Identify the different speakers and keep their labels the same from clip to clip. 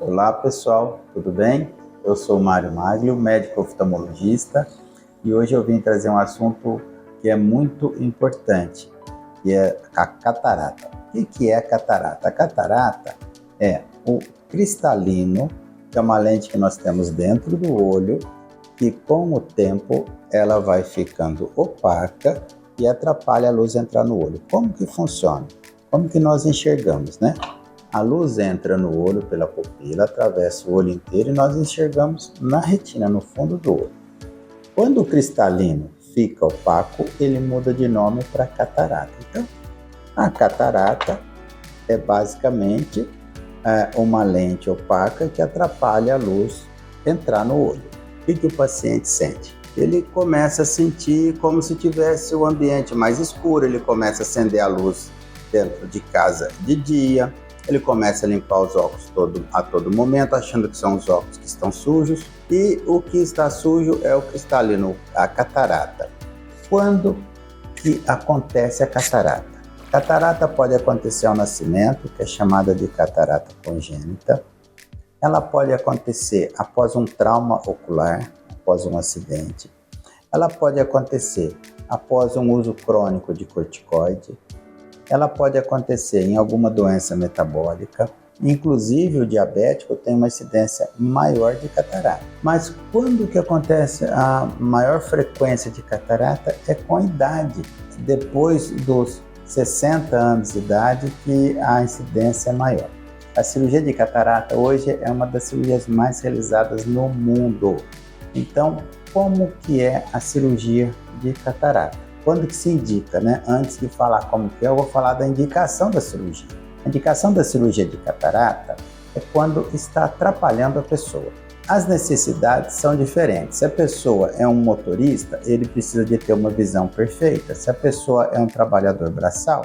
Speaker 1: Olá pessoal, tudo bem? Eu sou Mário Maglio, médico oftalmologista, e hoje eu vim trazer um assunto que é muito importante, que é a catarata. O que é a catarata? A catarata é o cristalino, que é uma lente que nós temos dentro do olho, que com o tempo ela vai ficando opaca e atrapalha a luz entrar no olho. Como que funciona? Como que nós enxergamos, né? A luz entra no olho pela pupila, atravessa o olho inteiro e nós enxergamos na retina, no fundo do olho. Quando o cristalino fica opaco, ele muda de nome para catarata. Então, a catarata é basicamente uma lente opaca que atrapalha a luz entrar no olho. O que o paciente sente? Ele começa a sentir como se tivesse o ambiente mais escuro, ele começa a acender a luz dentro de casa de dia, ele começa a limpar os óculos a todo momento, achando que são os óculos que estão sujos, e o que está sujo é o cristalino, a catarata. Quando que acontece a catarata? Catarata pode acontecer ao nascimento, que é chamada de catarata congênita. Ela pode acontecer após um trauma ocular, após um acidente. Ela pode acontecer após um uso crônico de corticoide. Ela pode acontecer em alguma doença metabólica, inclusive o diabético tem uma incidência maior de catarata. Mas quando que acontece a maior frequência de catarata? É com a idade, depois dos 60 anos de idade que a incidência é maior. A cirurgia de catarata hoje é uma das cirurgias mais realizadas no mundo. Então, como que é a cirurgia de catarata? Quando que se indica, né? Antes de falar como que é, eu vou falar da indicação da cirurgia. A indicação da cirurgia de catarata é quando está atrapalhando a pessoa. As necessidades são diferentes. Se a pessoa é um motorista, ele precisa de ter uma visão perfeita. Se a pessoa é um trabalhador braçal,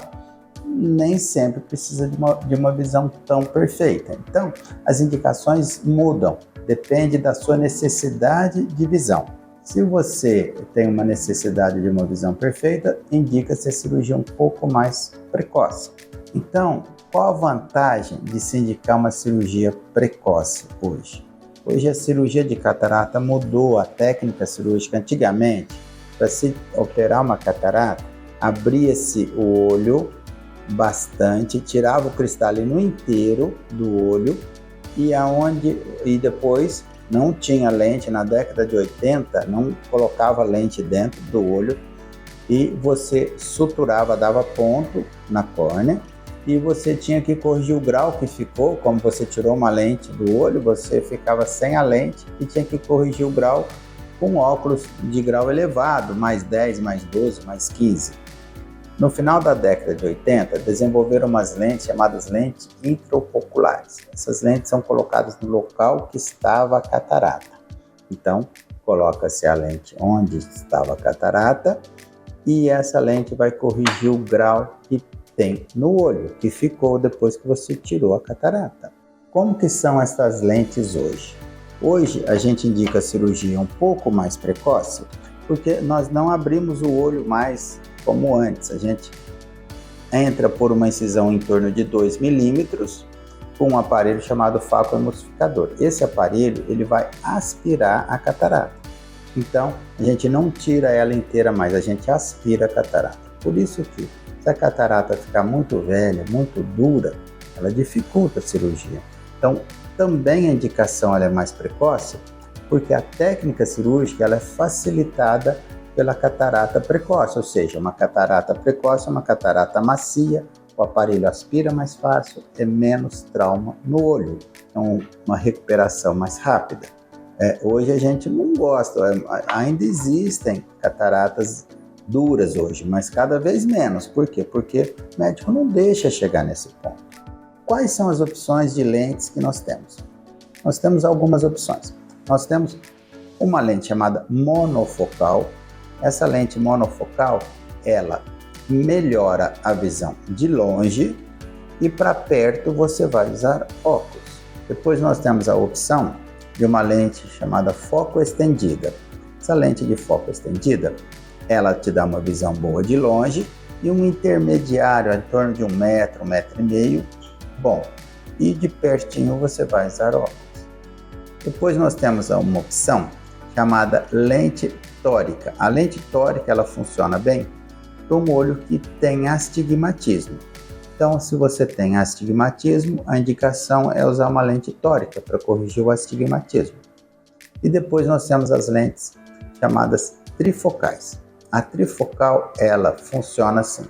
Speaker 1: nem sempre precisa de uma visão tão perfeita. Então, as indicações mudam, depende da sua necessidade de visão. Se você tem uma necessidade de uma visão perfeita, indica-se a cirurgia um pouco mais precoce. Então, qual a vantagem de se indicar uma cirurgia precoce hoje? Hoje a cirurgia de catarata mudou a técnica cirúrgica. Antigamente, para se operar uma catarata, abria-se o olho bastante, tirava o cristalino inteiro do olho e depois não tinha lente. Na década de 80, não colocava lente dentro do olho e você suturava, dava ponto na córnea e você tinha que corrigir o grau que ficou. Como você tirou uma lente do olho, você ficava sem a lente e tinha que corrigir o grau com óculos de grau elevado, mais 10, mais 12, mais 15. No final da década de 80, desenvolveram umas lentes chamadas lentes intraoculares. Essas lentes são colocadas no local que estava a catarata. Então, coloca-se a lente onde estava a catarata e essa lente vai corrigir o grau que tem no olho, que ficou depois que você tirou a catarata. Como que são essas lentes hoje? Hoje, a gente indica a cirurgia um pouco mais precoce, porque nós não abrimos o olho mais como antes. A gente entra por uma incisão em torno de 2 milímetros com um aparelho chamado facoemulsificador. Esse aparelho ele vai aspirar a catarata. Então, a gente não tira ela inteira mais, a gente aspira a catarata. Por isso que, se a catarata ficar muito velha, muito dura, ela dificulta a cirurgia. Então, também a indicação ela é mais precoce, porque a técnica cirúrgica ela é facilitada pela catarata precoce, ou seja, uma catarata precoce é uma catarata macia, o aparelho aspira mais fácil, é menos trauma no olho, então uma recuperação mais rápida. Hoje a gente não gosta, ainda existem cataratas duras hoje, mas cada vez menos. Por quê? Porque o médico não deixa chegar nesse ponto. Quais são as opções de lentes que nós temos? Nós temos algumas opções. Nós temos uma lente chamada monofocal. Essa lente monofocal, ela melhora a visão de longe e para perto você vai usar óculos. Depois nós temos a opção de uma lente chamada foco estendida. Essa lente de foco estendida, ela te dá uma visão boa de longe e um intermediário em torno de 1 metro, 1,5 metro bom. e de pertinho você vai usar óculos. Depois nós temos uma opção chamada lente tórica. A lente tórica ela funciona bem para um olho que tem astigmatismo. Então, se você tem astigmatismo, a indicação é usar uma lente tórica para corrigir o astigmatismo. E depois nós temos as lentes chamadas trifocais. A trifocal, ela funciona assim.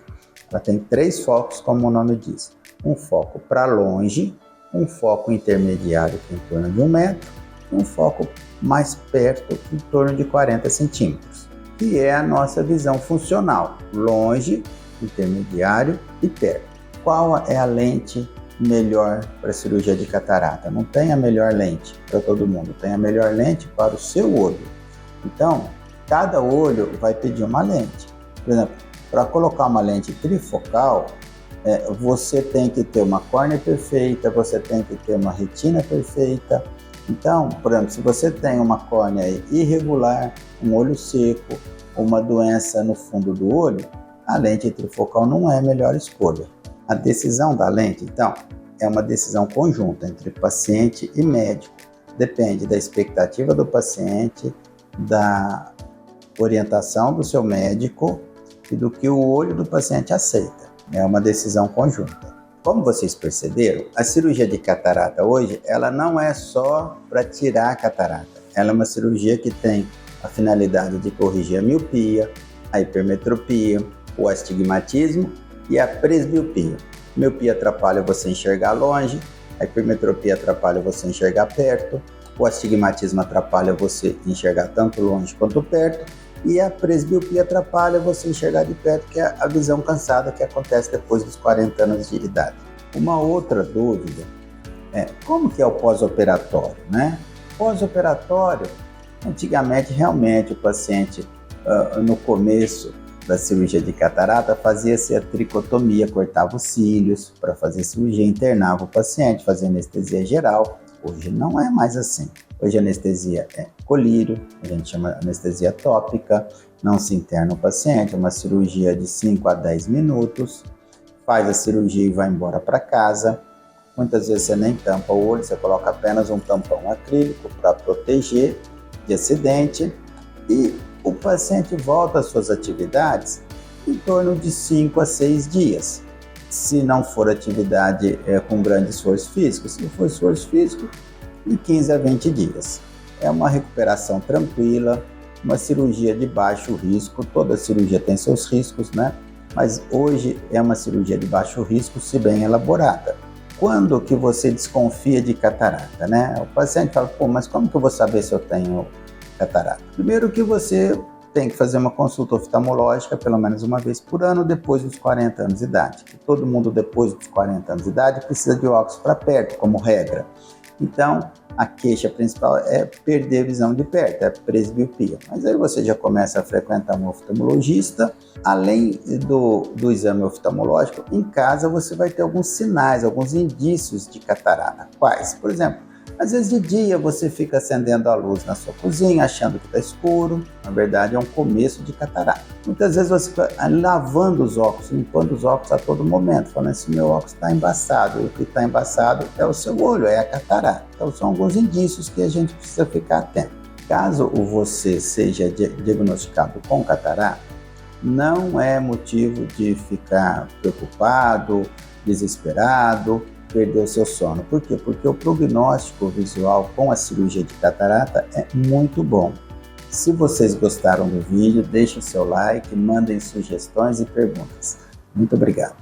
Speaker 1: Ela tem 3 focos, como o nome diz. Um foco para longe, um foco intermediário que é em torno de 1 metro, e um foco mais perto, em torno de 40 centímetros, que é a nossa visão funcional, longe, intermediário e perto. Qual é a lente melhor para a cirurgia de catarata? Não tem a melhor lente para todo mundo, tem a melhor lente para o seu olho. Então, cada olho vai pedir uma lente. Por exemplo, para colocar uma lente trifocal, você tem que ter uma córnea perfeita, você tem que ter uma retina perfeita. Então, por exemplo, se você tem uma córnea irregular, um olho seco, uma doença no fundo do olho, a lente trifocal não é a melhor escolha. A decisão da lente, então, é uma decisão conjunta entre paciente e médico. Depende da expectativa do paciente, da orientação do seu médico e do que o olho do paciente aceita. É uma decisão conjunta. Como vocês perceberam, a cirurgia de catarata hoje, ela não é só para tirar a catarata. Ela é uma cirurgia que tem a finalidade de corrigir a miopia, a hipermetropia, o astigmatismo e a presbiopia. A miopia atrapalha você enxergar longe, a hipermetropia atrapalha você enxergar perto, o astigmatismo atrapalha você enxergar tanto longe quanto perto, e a presbiopia atrapalha você enxergar de perto, que é a visão cansada que acontece depois dos 40 anos de idade. Uma outra dúvida é como que é o pós-operatório, né? Pós-operatório, antigamente realmente o paciente no começo da cirurgia de catarata fazia-se a tricotomia, cortava os cílios para fazer cirurgia, internava o paciente, fazia anestesia geral. Hoje não é mais assim. Hoje a anestesia é colírio, a gente chama anestesia tópica, não se interna o paciente, é uma cirurgia de 5 a 10 minutos, faz a cirurgia e vai embora para casa. Muitas vezes você nem tampa o olho, você coloca apenas um tampão acrílico para proteger de acidente e o paciente volta às suas atividades em torno de 5 a 6 dias. Se não for atividade com grande esforço físico, se for esforço físico, em 15 a 20 dias. É uma recuperação tranquila, uma cirurgia de baixo risco. Toda cirurgia tem seus riscos, né? Mas hoje é uma cirurgia de baixo risco, se bem elaborada. Quando que você desconfia de catarata, né? O paciente fala, mas como que eu vou saber se eu tenho catarata? Primeiro que você tem que fazer uma consulta oftalmológica pelo menos uma vez por ano depois dos 40 anos de idade. E todo mundo depois dos 40 anos de idade precisa de óculos para perto, como regra. Então, a queixa principal é perder a visão de perto, é presbiopia. Mas aí você já começa a frequentar um oftalmologista. Além do exame oftalmológico, em casa você vai ter alguns sinais, alguns indícios de catarata. Quais? Por exemplo, às vezes de dia você fica acendendo a luz na sua cozinha, achando que está escuro. Na verdade, é um começo de catarata. Muitas vezes você fica lavando os óculos, limpando os óculos a todo momento, falando assim, meu óculos está embaçado. E o que está embaçado é o seu olho, é a catarata. Então, são alguns indícios que a gente precisa ficar atento. Caso você seja diagnosticado com catarata, não é motivo de ficar preocupado, desesperado, perder o seu sono. Por quê? Porque o prognóstico visual com a cirurgia de catarata é muito bom. Se vocês gostaram do vídeo, deixem seu like, mandem sugestões e perguntas. Muito obrigado.